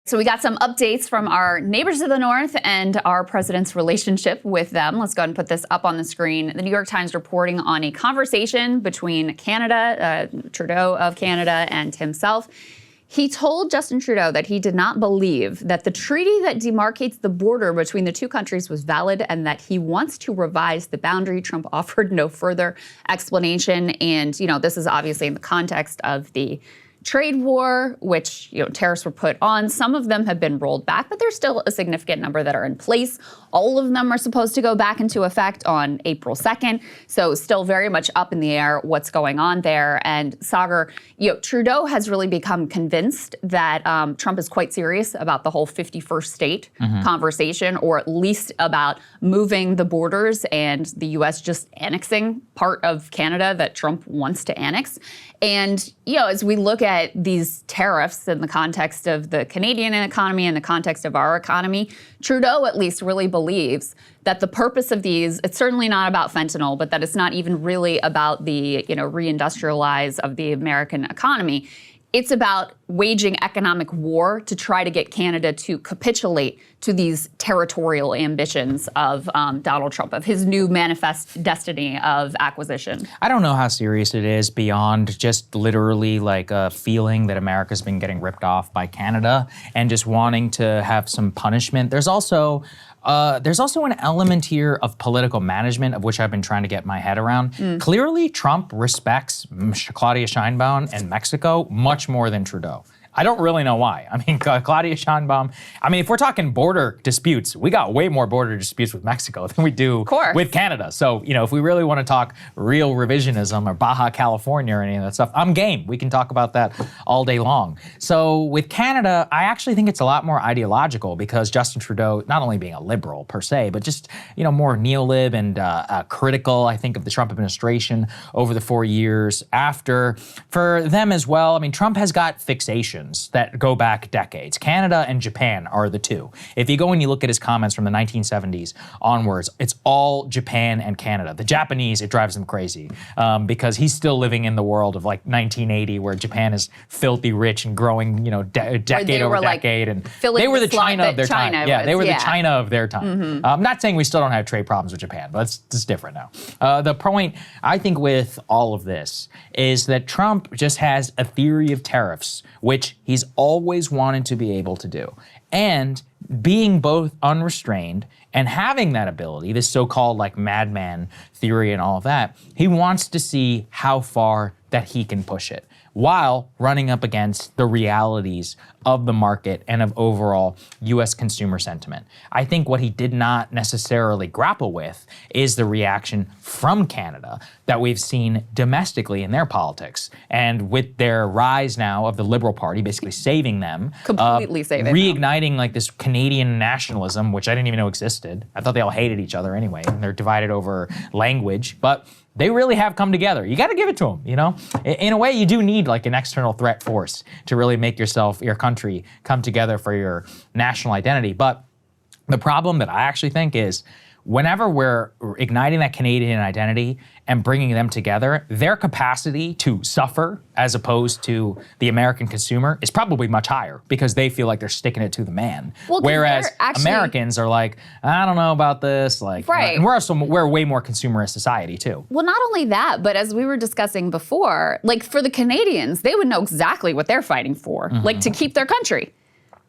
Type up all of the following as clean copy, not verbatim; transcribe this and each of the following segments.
So we got some updates from our neighbors to the north and our president's relationship with them. Let's go ahead and put this up on the screen. The New York Times reporting on a conversation between Canada, Trudeau of Canada, and himself. He told Justin Trudeau that he did not believe that the treaty that demarcates the border between the two countries was valid and that he wants to revise the boundary. Trump offered no further explanation. And, this is obviously in the context of the trade war, which, tariffs were put on. Some of them have been rolled back, but there's still a significant number that are in place. All of them are supposed to go back into effect on April 2nd. So still very much up in the air what's going on there. And Saagar, Trudeau has really become convinced that Trump is quite serious about the whole 51st state conversation, or at least about moving the borders and the U.S. just annexing part of Canada that Trump wants to annex. And, as we look at these tariffs in the context of the Canadian economy and the context of our economy, Trudeau at least really believes that the purpose of these, it's certainly not about fentanyl, but that it's not even really about the, reindustrialize of the American economy. It's about waging economic war to try to get Canada to capitulate to these territorial ambitions of Donald Trump, of his new manifest destiny of acquisition. I don't know how serious it is beyond just literally like a feeling that America's been getting ripped off by Canada and just wanting to have some punishment. There's also an element here of political management, of which I've been trying to get my head around. Clearly, Trump respects Claudia Sheinbaum and Mexico much more than Trudeau. I don't really know why. I mean, Claudia Sheinbaum, if we're talking border disputes, we got way more border disputes with Mexico than we do with Canada. So, if we really want to talk real revisionism or Baja California or any of that stuff, I'm game. We can talk about that all day long. So with Canada, I actually think it's a lot more ideological because Justin Trudeau, not only being a liberal per se, but just, more neolib and critical, I think, of the Trump administration over the 4 years after. For them as well, Trump has got fixations that go back decades. Canada and Japan are the two. If you go and you look at his comments from the 1970s onwards, it's all Japan and Canada. The Japanese, it drives them crazy because he's still living in the world of like 1980 where Japan is filthy rich and growing, decade over decade. And they were the China of their time. Yeah, they were the China of their time. I'm not saying we still don't have trade problems with Japan, but it's different now. The point, I think, with all of this is that Trump just has a theory of tariffs, which he's always wanted to be able to do. And being both unrestrained and having that ability, this so-called like madman theory and all of that, he wants to see how far that he can push it while running up against the realities of the market and of overall U.S. consumer sentiment. I think what he did not necessarily grapple with is the reaction from Canada that we've seen domestically in their politics. And with their rise now of the Liberal Party, basically saving them. Completely saving them. Reigniting like this Canadian nationalism, which I didn't even know existed. I thought they all hated each other anyway, and they're divided over language. But they really have come together. You got to give it to them, In a way, you do need like an external threat force to really make your country come together for your national identity. But the problem that I actually think is whenever we're igniting that Canadian identity and bringing them together, their capacity to suffer as opposed to the American consumer is probably much higher because they feel like they're sticking it to the man. Well, whereas Americans are like, I don't know about this. And we're a way more consumerist society too. Well, not only that, but as we were discussing before, like for the Canadians, they would know exactly what they're fighting for, like to keep their country.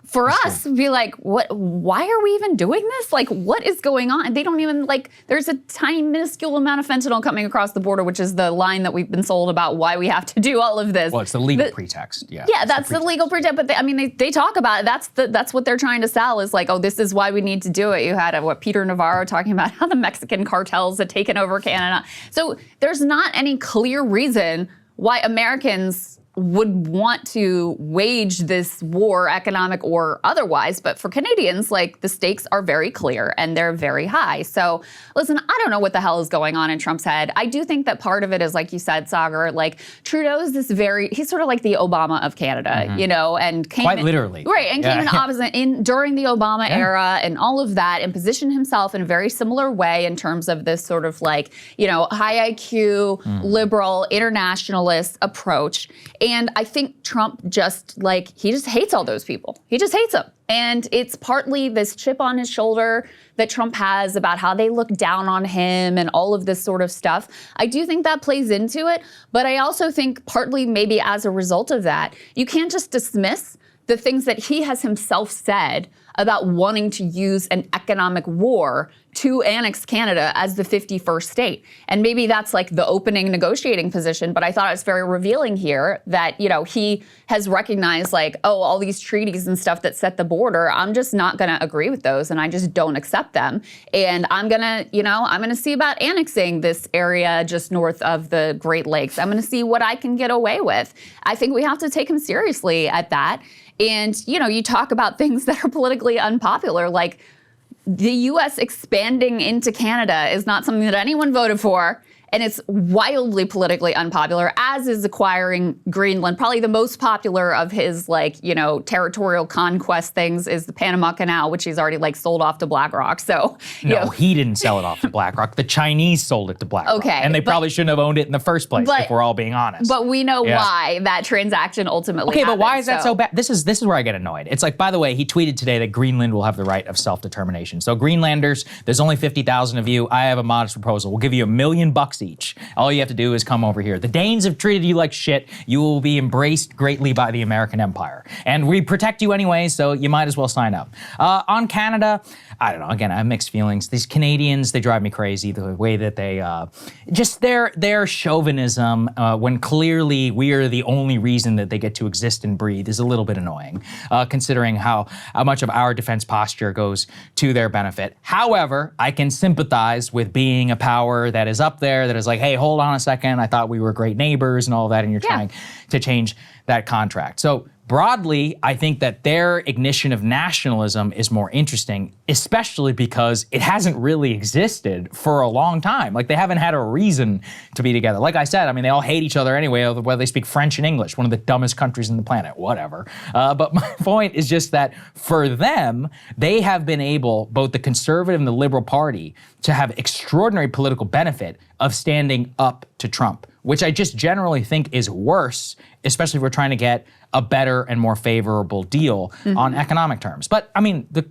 For us, be like, what? Why are we even doing this? Like, what is going on? And they don't even, there's a tiny, minuscule amount of fentanyl coming across the border, which is the line that we've been sold about why we have to do all of this. Well, it's the legal pretext. Yeah, that's the legal pretext. But they talk about it. That's what they're trying to sell is like, oh, this is why we need to do it. You had Peter Navarro talking about how the Mexican cartels had taken over Canada. So there's not any clear reason why Americans would want to wage this war, economic or otherwise. But for Canadians, the stakes are very clear and they're very high. So listen, I don't know what the hell is going on in Trump's head. I do think that part of it is, like you said, Saagar, Trudeau's he's sort of like the Obama of Canada, and came quite literally. Right, and came in opposite during the Obama era and all of that and positioned himself in a very similar way in terms of this sort of high IQ, liberal, internationalist approach. And I think Trump he just hates all those people. He just hates them. And it's partly this chip on his shoulder that Trump has about how they look down on him and all of this sort of stuff. I do think that plays into it, but I also think partly maybe as a result of that, you can't just dismiss the things that he has himself said about wanting to use an economic war to annex Canada as the 51st state. And maybe that's like the opening negotiating position, but I thought it was very revealing here that, he has recognized all these treaties and stuff that set the border, I'm just not gonna agree with those and I just don't accept them. And I'm gonna see about annexing this area just north of the Great Lakes. I'm gonna see what I can get away with. I think we have to take him seriously at that. And, you talk about things that are politically unpopular, like the U.S. expanding into Canada is not something that anyone voted for. And it's wildly politically unpopular, as is acquiring Greenland. Probably the most popular of his, territorial conquest things is the Panama Canal, which he's already, sold off to BlackRock. So, he didn't sell it off to BlackRock. The Chinese sold it to BlackRock. Okay. And they probably shouldn't have owned it in the first place, if we're all being honest. But we know why that transaction ultimately happened. But why is that so bad? This is where I get annoyed. It's by the way, he tweeted today that Greenland will have the right of self-determination. So Greenlanders, there's only 50,000 of you. I have a modest proposal. We'll give you $1 million each. All you have to do is come over here. The Danes have treated you like shit. You will be embraced greatly by the American empire. And we protect you anyway, so you might as well sign up. On Canada, I don't know. Again, I have mixed feelings. These Canadians, they drive me crazy. The way that they, just their chauvinism, when clearly we are the only reason that they get to exist and breathe, is a little bit annoying, considering how much of our defense posture goes to their benefit. However, I can sympathize with being a power that is up there, that is like, hey, hold on a second, I thought we were great neighbors and all that, and you're trying to change that contract. So broadly, I think that their ignition of nationalism is more interesting, especially because it hasn't really existed for a long time. They haven't had a reason to be together. Like I said, they all hate each other anyway, whether they speak French and English, one of the dumbest countries on the planet, whatever. But my point is just that for them, they have been able, both the conservative and the liberal party, to have extraordinary political benefit of standing up to Trump, which I just generally think is worse, especially if we're trying to get a better and more favorable deal on economic terms. But the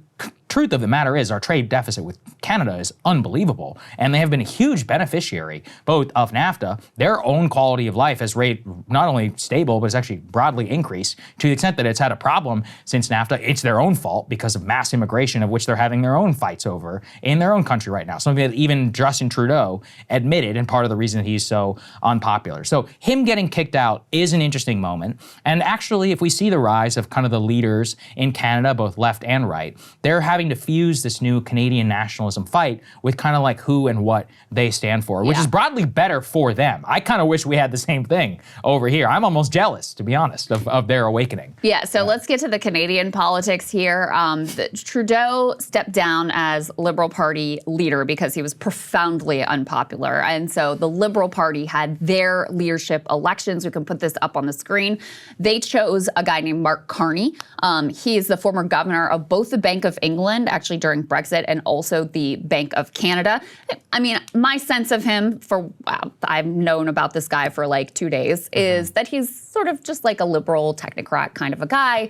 truth of the matter is our trade deficit with Canada is unbelievable, and they have been a huge beneficiary both of NAFTA. Their own quality of life has rate not only stable, but it's actually broadly increased to the extent that it's had a problem since NAFTA. It's their own fault because of mass immigration, of which they're having their own fights over in their own country right now. Something that even Justin Trudeau admitted, and part of the reason that he's so unpopular. So him getting kicked out is an interesting moment. And actually, if we see the rise of kind of the leaders in Canada, both left and right, they're having to fuse this new Canadian nationalism fight with kind of who and what they stand for, which is broadly better for them. I kind of wish we had the same thing over here. I'm almost jealous, to be honest, of their awakening. Yeah, so let's get to the Canadian politics here. Trudeau stepped down as Liberal Party leader because he was profoundly unpopular. And so the Liberal Party had their leadership elections. We can put this up on the screen. They chose a guy named Mark Carney. He is the former governor of both the Bank of England, actually during Brexit, and also the Bank of Canada. My sense of him, I've known about this guy for 2 days, is that he's sort of just a liberal technocrat kind of a guy.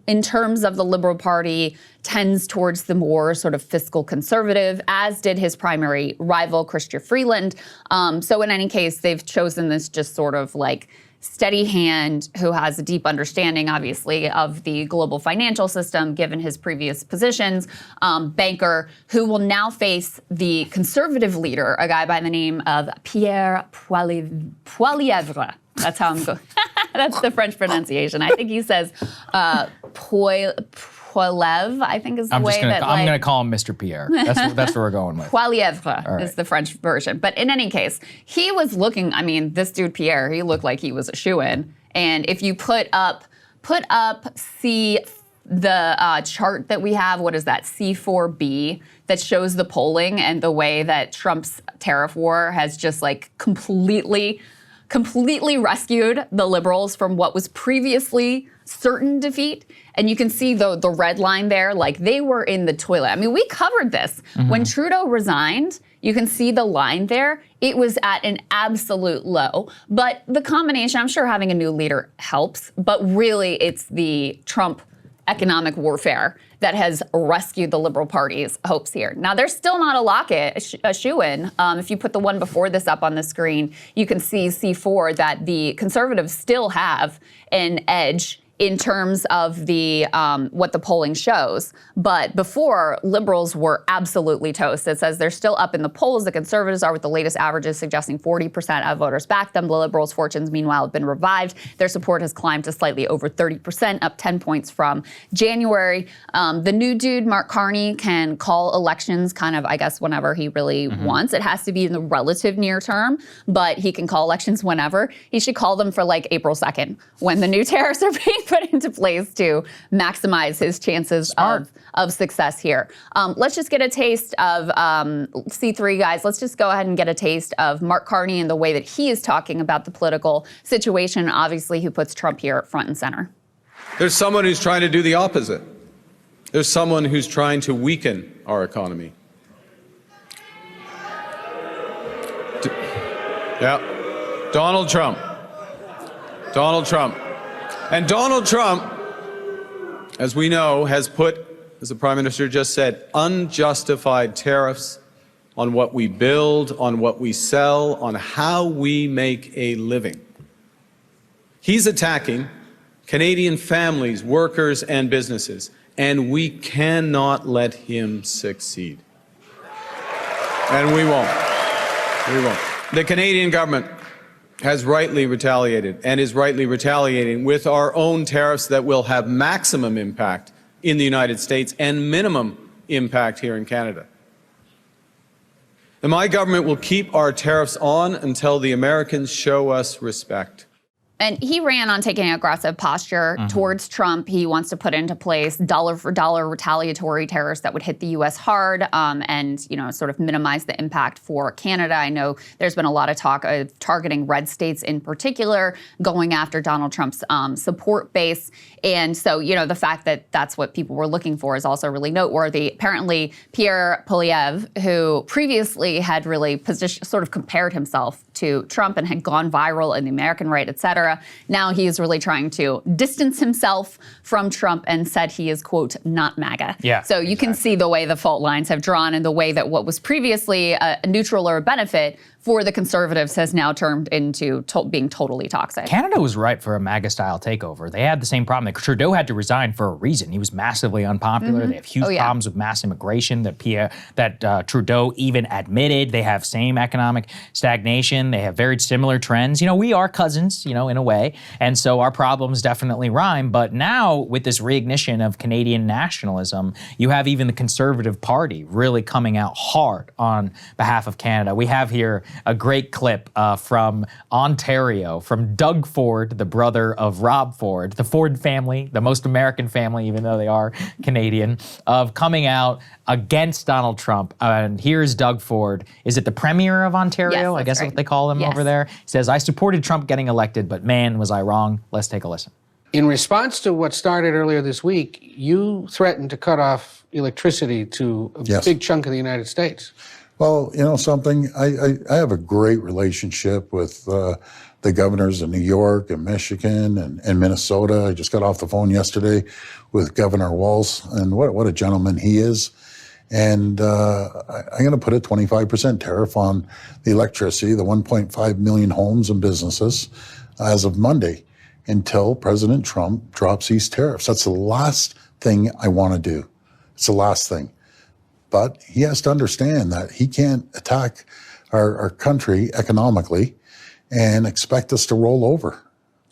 In terms of the Liberal Party, tends towards the more sort of fiscal conservative, as did his primary rival, Chrystal Freeland. So in any case, they've chosen this just sort of steady hand who has a deep understanding, obviously, of the global financial system, given his previous positions, banker who will now face the conservative leader, a guy by the name of Pierre Poilievre. That's how I'm going. That's the French pronunciation. I think he says Poilievre, I think is the way that I'm going to call him Mr. Pierre. That's what we're going with. Poilievre is the French version. But in any case, he was looking, this dude Pierre, he looked like he was a shoo-in. And if you put up the chart that we have, what is that, C4B, that shows the polling and the way that Trump's tariff war has just completely completely rescued the Liberals from what was previously certain defeat. And you can see the red line there, like they were in the toilet. I mean, we covered this. When Trudeau resigned, you can see the line there. It was at an absolute low. But the combination, I'm sure having a new leader helps, but really it's the Trump economic warfare that has rescued the Liberal Party's hopes here. Now, there's still not a shoo-in. If you put the one before this up on the screen, you can see C4 that the Conservatives still have an edge in terms of the what the polling shows. But before, Liberals were absolutely toast. It says they're still up in the polls. The Conservatives are, with the latest averages suggesting 40% of voters back them. The Liberals' fortunes, meanwhile, have been revived. Their support has climbed to slightly over 30%, up 10 points from January. The new dude, Mark Carney, can call elections kind of, I guess, whenever he really wants. It has to be in the relative near term, but he can call elections whenever. He should call them for like April 2nd, when the new tariffs are being put into place to maximize his chances of success here. Let's just get a taste of C3, guys. Let's just go ahead and get a taste of Mark Carney and the way that he is talking about the political situation, obviously, who puts Trump here front and center. There's someone who's trying to do the opposite. There's someone who's trying to weaken our economy. Donald Trump. Donald Trump. And Donald Trump, as we know, has put, as the Prime Minister just said, unjustified tariffs on what we build, on what we sell, on how we make a living. He's attacking Canadian families, workers, and businesses, and we cannot let him succeed. And we won't. We won't. The Canadian government has rightly retaliated and is rightly retaliating with our own tariffs that will have maximum impact in the United States and minimum impact here in Canada. And my government will keep our tariffs on until the Americans show us respect. And he ran on taking an aggressive posture towards Trump. He wants to put into place dollar-for-dollar retaliatory tariffs that would hit the U.S. hard and, sort of minimize the impact for Canada. I know there's been a lot of talk of targeting red states in particular, going after Donald Trump's support base. And so, the fact that that's what people were looking for is also really noteworthy. Apparently, Pierre Poilievre, who previously had really sort of compared himself to Trump and had gone viral in the American Right, et cetera, now he is really trying to distance himself from Trump and said he is, quote, not MAGA. Yeah, so you can see the way the fault lines have drawn and the way that what was previously a neutral or a benefit for the Conservatives has now turned into being totally toxic. Canada was ripe for a MAGA-style takeover. They had the same problem. Trudeau had to resign for a reason. He was massively unpopular. They have huge problems with mass immigration that Trudeau even admitted. They have same economic stagnation. They have very similar trends. We are cousins, in a way. And so our problems definitely rhyme. But now with this reignition of Canadian nationalism, you have even the Conservative Party really coming out hard on behalf of Canada. We have here a great clip from Ontario, from Doug Ford, the brother of Rob Ford, the Ford family, the most American family, even though they are Canadian, of coming out against Donald Trump. And here's Doug Ford. Is it the Premier of Ontario? Yes, I guess right. that's what they call him over there. He says, I supported Trump getting elected, but man, was I wrong. Let's take a listen. In response to what started earlier this week, you threatened to cut off electricity to a big chunk of the United States. Well, something, I have a great relationship with the governors of New York and Michigan and Minnesota. I just got off the phone yesterday with Governor Walz, and what a gentleman he is. And I'm going to put a 25% tariff on the electricity, the 1.5 million homes and businesses as of Monday until President Trump drops these tariffs. That's the last thing I want to do. It's the last thing. But he has to understand that he can't attack our country economically and expect us to roll over.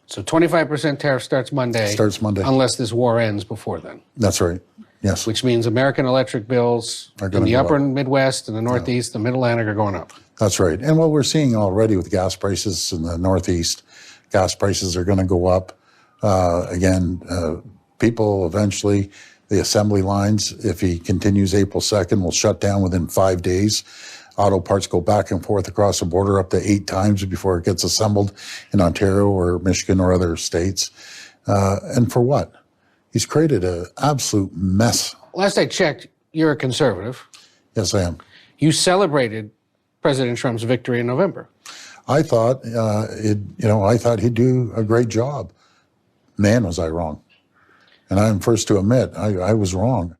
So 25% tariff starts Monday. Starts Monday. Unless this war ends before then. That's right. Yes. Which means American electric bills in the upper Midwest and the Northeast, the Mid-Atlantic are going up. That's right. And what we're seeing already with gas prices in the Northeast, gas prices are going to go up. People eventually, the assembly lines, if he continues April 2nd, will shut down within 5 days. auto parts go back and forth across the border up to 8 times before it gets assembled in Ontario or Michigan or other states. And for what? He's created an absolute mess. Last I checked, you're a conservative. Yes, I am. You celebrated President Trump's victory in November. I thought, I thought he'd do a great job. Man, was I wrong. And I'm first to admit, I was wrong.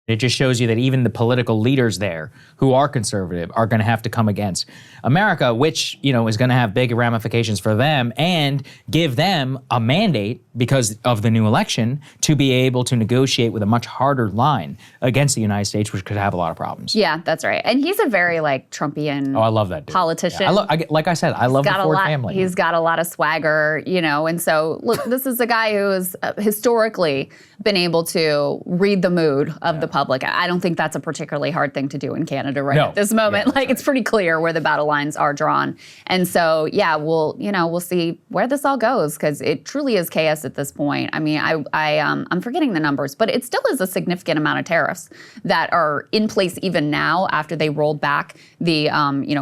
It just shows you that even the political leaders there who are conservative are going to have to come against America, which, is going to have big ramifications for them and give them a mandate because of the new election to be able to negotiate with a much harder line against the United States, which could have a lot of problems. Yeah, that's right. And he's a very Trumpian I love that dude. politician. Yeah. like I said, I love the Ford family. He's got a lot of swagger, and so look, this is a guy who has historically been able to read the mood of the public. I don't think that's a particularly hard thing to do in Canada at this moment. Yeah, it's pretty clear where the battle lines are drawn. And so, yeah, we'll see where this all goes because it truly is chaos at this point. I mean, I'm forgetting the numbers, but it still is a significant amount of tariffs that are in place even now after they rolled back the,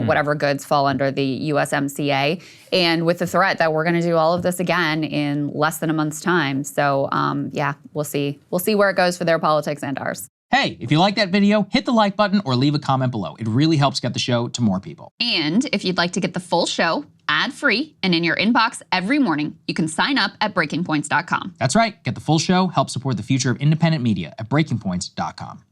whatever goods fall under the USMCA. And with the threat that we're going to do all of this again in less than a month's time. So, we'll see. We'll see where it goes for their politics and ours. Hey, if you like that video, hit the like button or leave a comment below. It really helps get the show to more people. And if you'd like to get the full show ad-free and in your inbox every morning, you can sign up at breakingpoints.com. That's right. Get the full show, help support the future of independent media at breakingpoints.com.